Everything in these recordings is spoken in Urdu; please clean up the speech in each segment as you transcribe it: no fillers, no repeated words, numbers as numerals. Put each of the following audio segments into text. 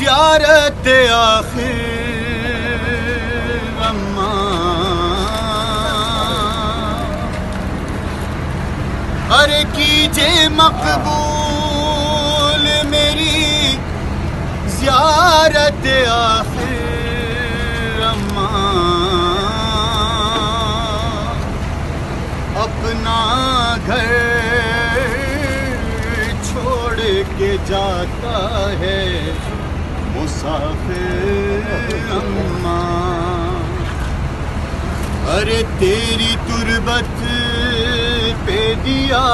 زیارت آخر ارے کیجے مقبول میری زیارت آخر اماں، اپنا گھر چھوڑ کے جاتا ہے مسافر اماں، ارے تیری تربت پہ دیا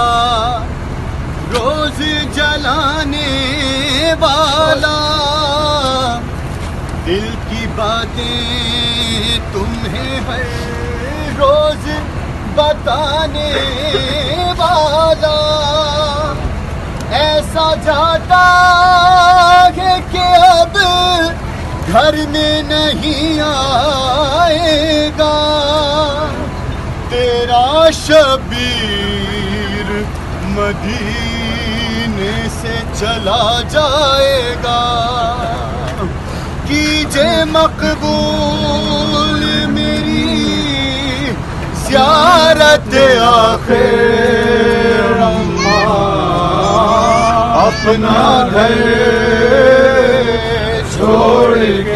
روز جلانے والا، دل کی باتیں تمہیں ہر روز بتانے والا، ایسا جاتا ہے کہ اب گھر میں نہیں آئے گا، تیرا شبیر مدینے سے چلا جائے گا، کیجے مقبول میری زیارت آخر اماں، اپنا گھر چھوڑ کے